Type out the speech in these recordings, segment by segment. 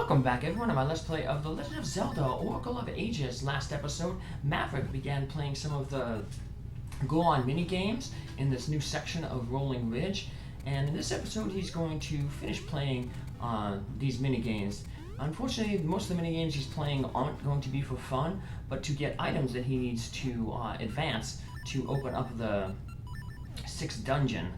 Welcome back everyone to my Let's Play of The Legend of Zelda, Oracle of Ages. Last episode, Maverick began playing some of the Goron mini-games in this new section of Rolling Ridge. And in this episode, he's going to finish playing these mini-games. Unfortunately, most of the mini-games he's playing aren't going to be for fun, but to get items that he needs to advance to open up the 6th dungeon.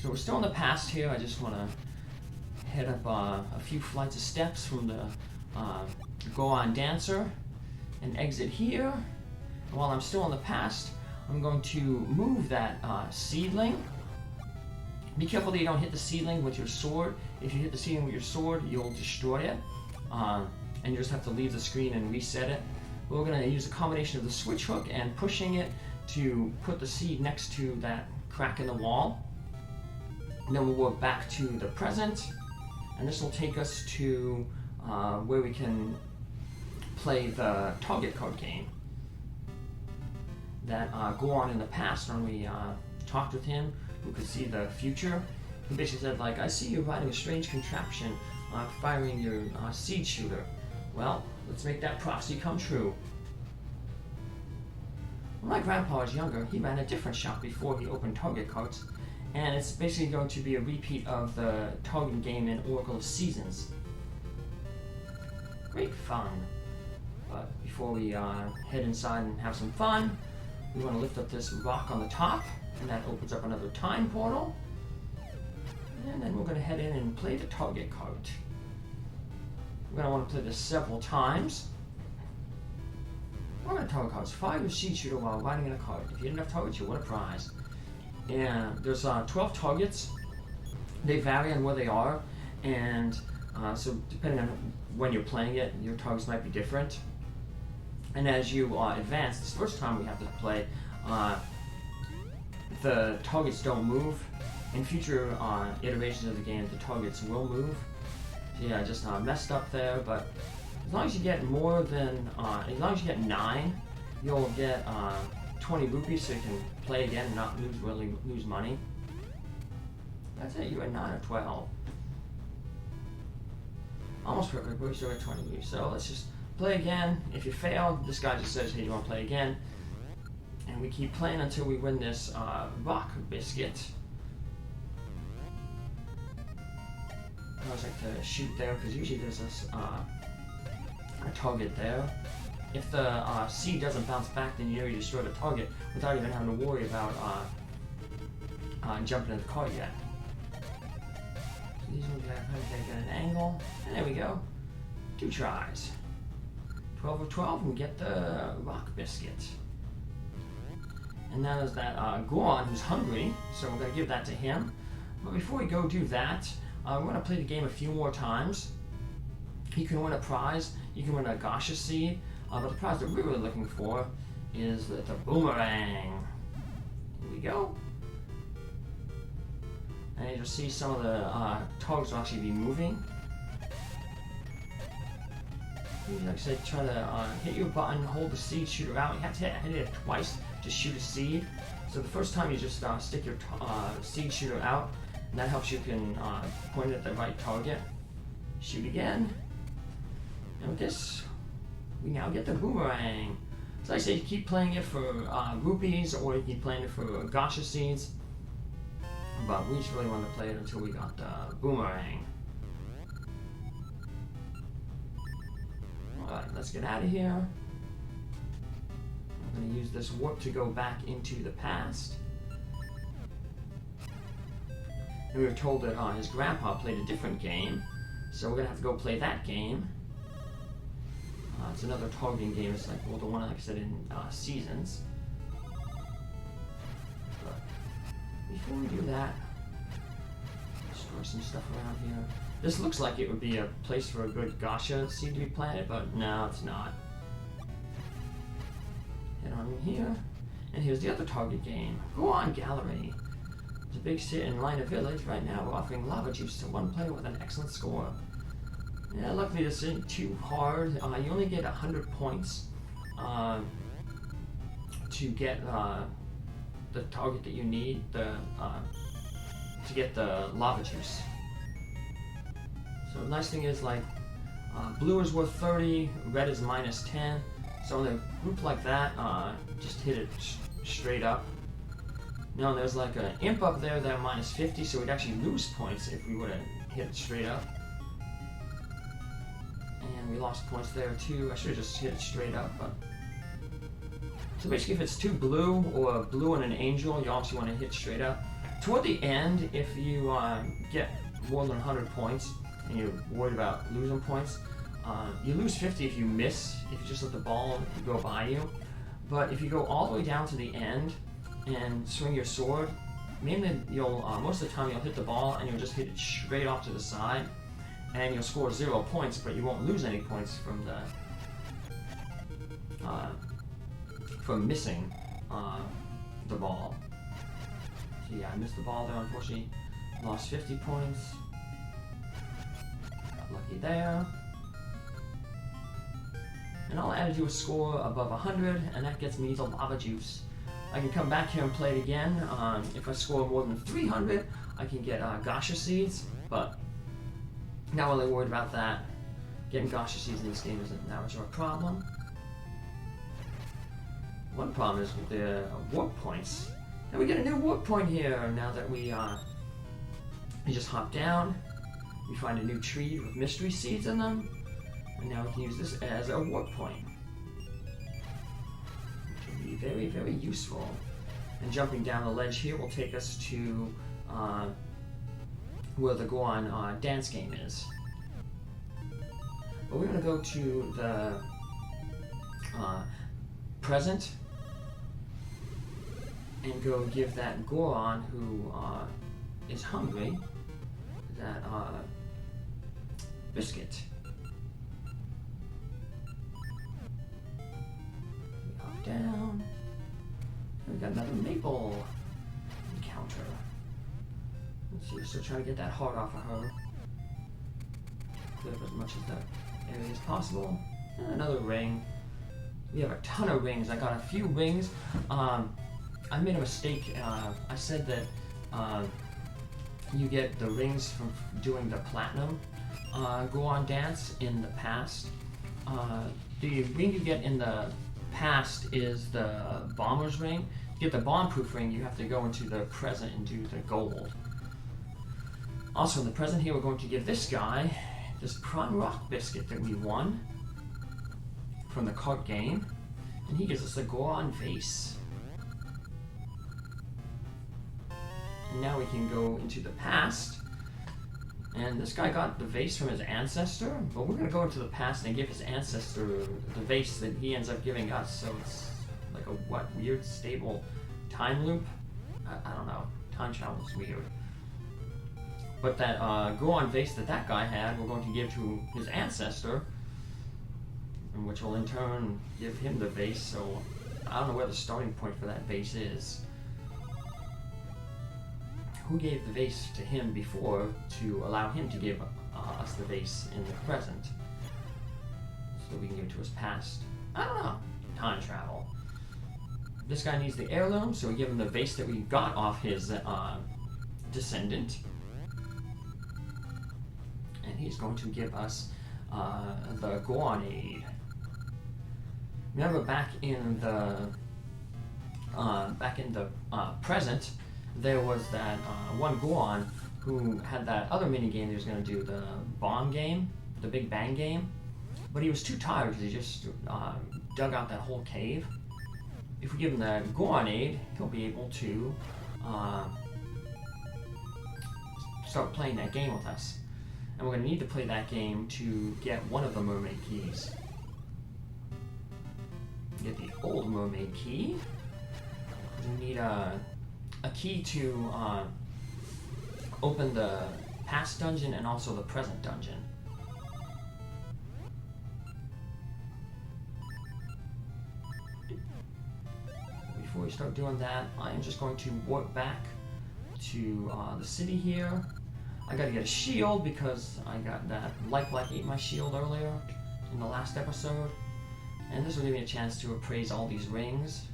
So we're still in the past here. I just want to head up a few flights of steps from the Goron Dancer and exit here. And while I'm still in the past, I'm going to move that seedling. Be careful that you don't hit the seedling with your sword. If you hit the seedling with your sword, you'll destroy it. And you just have to leave the screen and reset it. But we're going to use a combination of the switch hook and pushing it to put the seed next to that crack in the wall. And then we'll work back to the present. And this will take us to where we can play the target card game that Goron in the past, when we talked with him, who could see the future, he basically said, like, I see you riding a strange contraption firing your seed shooter. Well, let's make that prophecy come true. When my grandpa was younger, he ran a different shop before he opened target cards. And it's basically going to be a repeat of the target game in Oracle of Seasons. Great fun. But before we head inside and have some fun, we want to lift up this rock on the top, and that opens up another time portal. And then we're going to head in and play the target card. We're going to want to play this several times. We're going to target cards. Fire your seed shooter while riding in a cart. If you hit enough targets, you win a prize. And there's 12 targets. They vary on where they are, and so depending on when you're playing it, your targets might be different. And as you advance, this first time we have to play, the targets don't move. In future iterations of the game, the targets will move. So yeah, I just messed up there, but as long as you get more than, as long as you get 9, you'll get 20 rupees, so you can play again and not lose money. That's it, you're at 9 or 12. Almost perfect, but we still at 20 rupees. So let's just play again. If you fail, this guy just says, hey, you want to play again? And we keep playing until we win this rock biscuit. I always like to shoot there, because usually there's this a target there. If the seed doesn't bounce back, then you know you destroyed the target without even having to worry about jumping in the cart yet. So these ones gotta get an angle. And there we go. 2 tries. 12 of 12, and we get the rock biscuit. And now there's that Goron who's hungry, so we're gonna give that to him. But before we go do that, we're gonna play the game a few more times. You can win a prize. You can win a Gasha seed. But the prize that we're really looking for is the boomerang. Here we go. And you'll see some of the targets will actually be moving. Like I said, try to hit your button, hold the seed shooter out. You have to hit it twice to shoot a seed. So the first time you just stick your seed shooter out, and that helps you can point it at the right target. Shoot again. And with this, we now get the boomerang. So like I say, you keep playing it for rupees, or you keep playing it for Gasha seeds. But we just really wanted to play it until we got the boomerang. Alright, let's get out of here. I'm going to use this warp to go back into the past. And we were told that his grandpa played a different game, so we're going to have to go play that game. It's another targeting game. It's like, well, the one, like I said, in Seasons. But before we do that, store some stuff around here. This looks like it would be a place for a good Gasha seed to be planted, but no, it's not. Head on in here, and here's the other target game. Goron Gallery. It's a big sit in Lina Village. Right now, we're offering lava juice to one player with an excellent score. Yeah, luckily this isn't too hard. You only get 100 points to get the target that you need to get the lava juice. So the nice thing is, like, Blue is worth 30, red is minus 10. So in a group like that, just hit it straight up. Now there's like an imp up there that minus 50, so we'd actually lose points if we would have hit it straight up. And we lost points there too. I should have just hit it straight up. But... So basically if it's two blue or blue and an angel, you obviously want to hit straight up. Toward the end, if you get more than 100 points and you're worried about losing points, you lose 50 if you miss, if you just let the ball go by you. But if you go all the way down to the end and swing your sword, mainly you'll most of the time you'll hit the ball and you'll just hit it straight off to the side, and you'll score 0 points, but you won't lose any points from the from missing the ball. So yeah, I missed the ball there, unfortunately. Lost 50 points. Got lucky there. And all I had to do was score above 100, and that gets me the lava juice. I can come back here and play it again. If I score more than 300, I can get Gasha seeds, but not really worried about that. Getting Gasha seeds in this game isn't that much of a problem. One problem is with the warp points. And we get a new warp point here now that we just hop down. We find a new tree with mystery seeds in them. And now we can use this as a warp point. Which will be very, very useful. And jumping down the ledge here will take us to where the Goron dance game is. But we're going to go to the present and go give that Goron who is hungry that biscuit. Down. We got another maple encounter. Let's see, we're still trying to get that heart off of her. Clear up as much of the area as possible. And another ring. We have a ton of rings. I got a few rings. I made a mistake. I said that you get the rings from doing the platinum Goron dance in the past. The ring you get in the past is the bomber's ring. To get the bomb-proof ring, you have to go into the present and do the gold. Also in the present here, we're going to give this guy this prawn rock biscuit that we won from the card game, and he gives us a Goron vase. And now we can go into the past, and this guy got the vase from his ancestor, but we're going to go into the past and give his ancestor the vase that he ends up giving us, so it's like a weird stable time loop? I don't know. Time travel is weird. But that Goron vase that guy had, we're going to give to his ancestor, which will in turn give him the vase, so I don't know where the starting point for that vase is. Who gave the vase to him before to allow him to give us the vase in the present? So we can give it to his past. I don't know. Time travel. This guy needs the heirloom, so we give him the vase that we got off his descendant. And he's going to give us the Goron aid. Remember back in the present, there was that one Goron who had that other mini game he was going to do, the bomb game, the Big Bang game, but he was too tired because he just dug out that whole cave. If we give him the Goron aid, he'll be able to start playing that game with us. And we're going to need to play that game to get one of the mermaid keys. Get the old mermaid key. We need a key to open the past dungeon and also the present dungeon. Before we start doing that, I am just going to warp back to the city here. I gotta get a shield because I got that Light Black ate my shield earlier in the last episode. And this will give me a chance to appraise all these rings.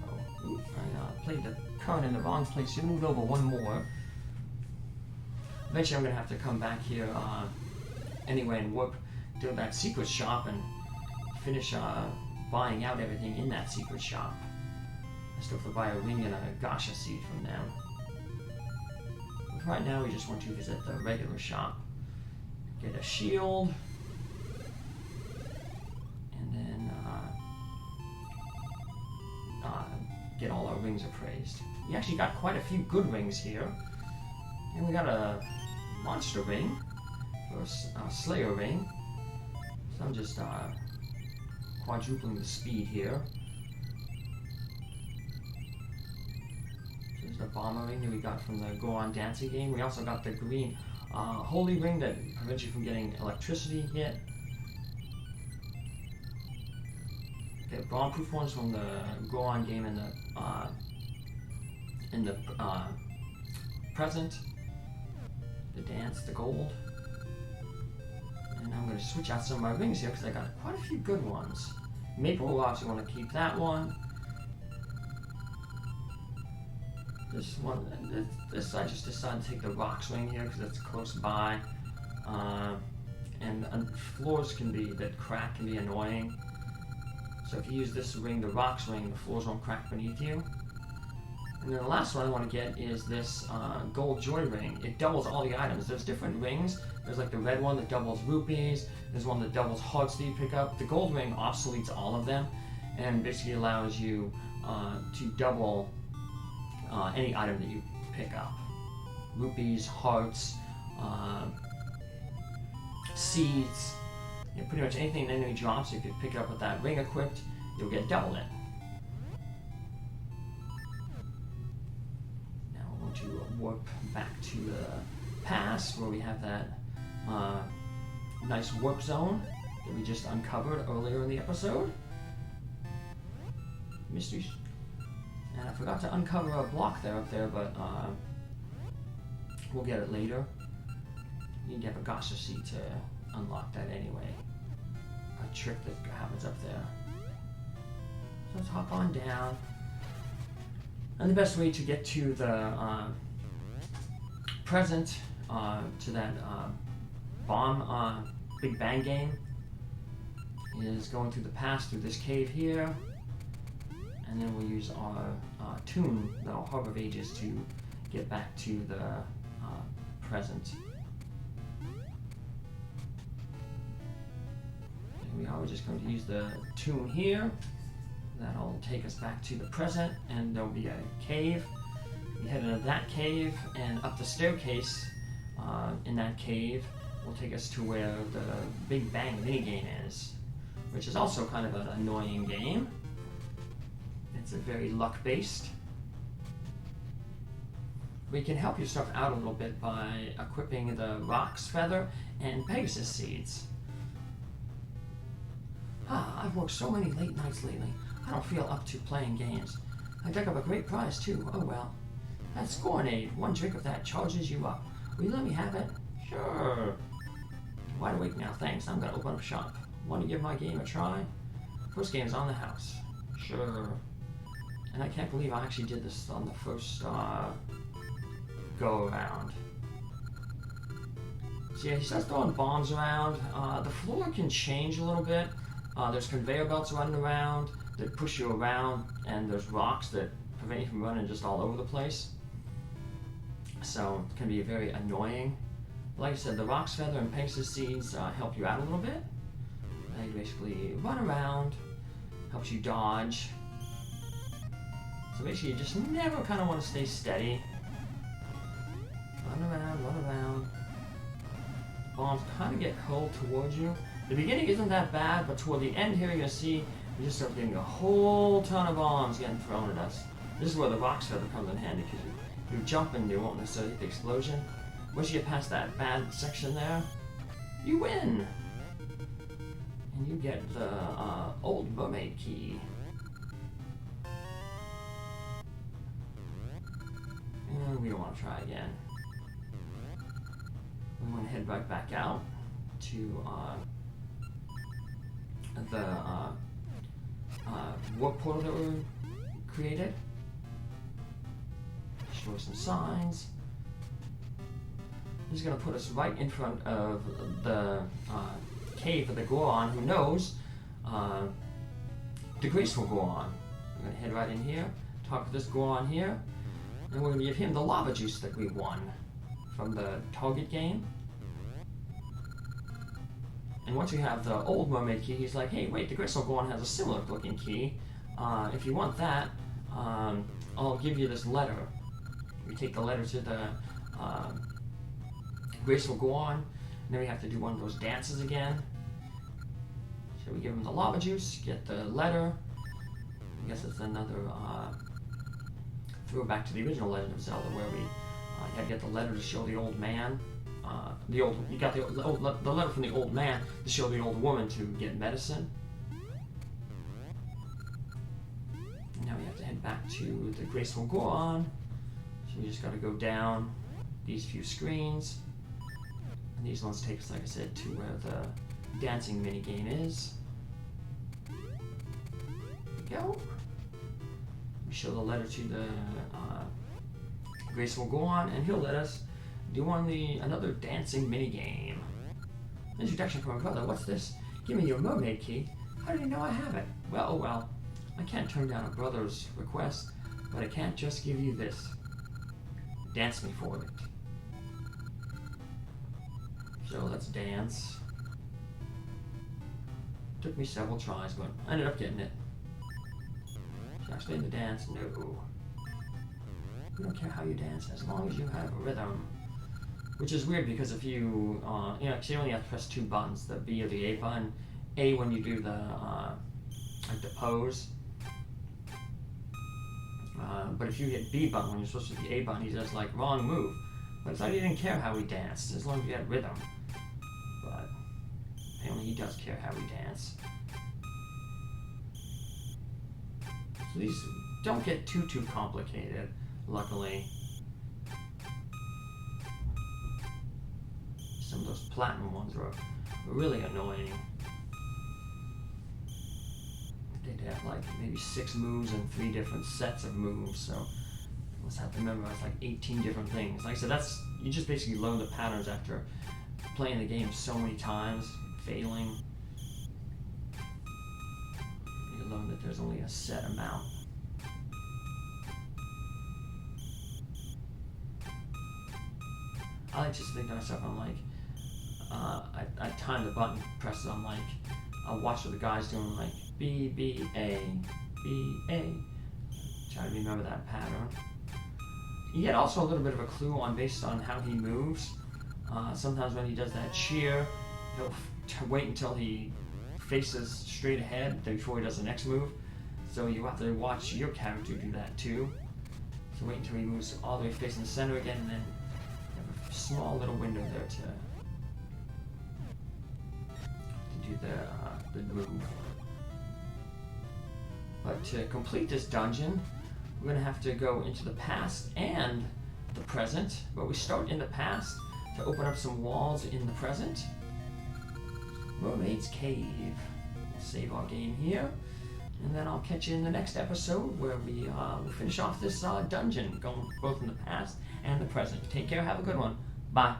So, I played the card in the wrong place. You moved over one more. Eventually I'm gonna have to come back here anyway and warp to that secret shop and finish buying out everything in that secret shop. I still have to buy a ring and a gacha seed from them. But right now we just want to visit the regular shop. Get a shield. And then get all our rings appraised. We actually got quite a few good rings here. And we got a monster ring. Or a slayer ring. So I'm just quadrupling the speed here. There's the bomber ring that we got from the Goron dancing game. We also got the green holy ring that prevents you from getting electricity hit. Okay, bomb-proof ones from the Goron game in the present. The dance, the gold. And I'm going to switch out some of my rings here because I got quite a few good ones. Maple will obviously want to keep that one. This one, this I just decided to take the rocks ring here because it's close by. And floors that crack can be annoying. So if you use this ring, the rocks ring, the floors won't crack beneath you. And then the last one I want to get is this gold joy ring. It doubles all the items. There's different rings. There's like the red one that doubles rupees. There's one that doubles hearts that you pick up. The gold ring obsoletes all of them and basically allows you to double any item that you pick up. Rupees, hearts, seeds, pretty much anything an enemy drops, if you pick it up with that ring equipped, you'll get double it. Now we're going to warp back to the past where we have that nice warp zone that we just uncovered earlier in the episode. Mysteries. And I forgot to uncover a block up there, but we'll get it later. You need to have a gacha seed to unlock that anyway. A trick that happens up there. So let's hop on down. And the best way to get to the present, to that bomb Big Bang game, is going through the past through this cave here. And then we'll use our tune, the Harp of Ages, to get back to the present. Here we are, we're just going to use the tune here. That'll take us back to the present, and there'll be a cave. We head into that cave, and up the staircase in that cave will take us to where the Big Bang minigame is, which is also kind of an annoying game. It's very luck-based. We can help yourself out a little bit by equipping the Roc's Feather and Pegasus Seeds. I've worked so many late nights lately. I don't feel up to playing games. I dug up a great prize too. Oh well. That's Scorenade. One drink of that charges you up. Will you let me have it? Sure. Wide awake now, thanks. I'm gonna open up shop. Want to give my game a try? First game's on the house. Sure. And I can't believe I actually did this on the first go around. So yeah, he starts throwing bombs around. The floor can change a little bit. There's conveyor belts running around that push you around, and there's rocks that prevent you from running just all over the place. So it can be very annoying. Like I said, the Roc's Feather and Pegasus Seeds help you out a little bit. They basically run around, helps you dodge. So basically you just never kind of want to stay steady. Run around, run around. Bombs kind of get hurled towards you. The beginning isn't that bad, but toward the end here you're going to see we just start getting a whole ton of bombs getting thrown at us. This is where the Roc's Feather comes in handy, because you jump and you won't necessarily hit the explosion. Once you get past that bad section there, you win! And you get the old mermaid key. And we don't want to try again. We want to head right back out to the warp portal that we created. Destroy some signs. This is going to put us right in front of the cave of the Goron, who knows the Grace will go on. We're going to head right in here, talk to this Goron here, and we're going to give him the lava juice that we won from the Target game. And once we have the old mermaid key, he's like, hey, wait, the Grace Goron has a similar looking key. If you want that, I'll give you this letter. We take the letter to the Grace will go on, and then we have to do one of those dances again. So we give him the lava juice, get the letter. I guess it's another throwback to the original Legend of Zelda, where we had to get the letter to show the old man. You got the letter from the old man to show the old woman to get medicine. And now we have to head back to the Grace will go on. So we just got to go down these few screens. And these ones take us, like I said, to where the dancing minigame is. There we go. We show the letter to the Grace will go on, and he'll let us do another dancing minigame. Introduction from my brother. What's this? Give me your mermaid key. How do you know I have it? Well, oh well. I can't turn down a brother's request, but I can't just give you this. Dance me for it. So let's dance. Took me several tries, but I ended up getting it. Should I stay in the dance? No. We don't care how you dance as long as you have a rhythm. Which is weird because if you, you only have to press two buttons, the B or the A button. A when you do the, like the pose. But if you hit B button when you're supposed to hit the A button, he says like, wrong move. But it's like he didn't care how we danced, as long as we had rhythm. But apparently he does care how we dance. So these don't get too complicated, luckily. Some of those platinum ones were really annoying. They'd have like maybe 6 moves and 3 different sets of moves, so you must have to memorize like 18 different things. Like I said, you just basically learn the patterns after playing the game so many times, failing. You learn that there's only a set amount. I like just think to myself, I'm like, I time the button presses, I'm like, I'll watch what the guy's doing, like, B, B, A, B, A. Try to remember that pattern. You get also a little bit of a clue based on how he moves. Sometimes when he does that cheer, he'll wait until he faces straight ahead before he does the next move. So you have to watch your character do that too. So wait until he moves all the way facing the center again, and then you have a small little window there to do the move. But to complete this dungeon, we're going to have to go into the past and the present. But we start in the past to open up some walls in the present. Mermaid's Cave. We'll save our game here. And then I'll catch you in the next episode where we'll finish off this dungeon, going both in the past and the present. Take care, have a good one. Bye.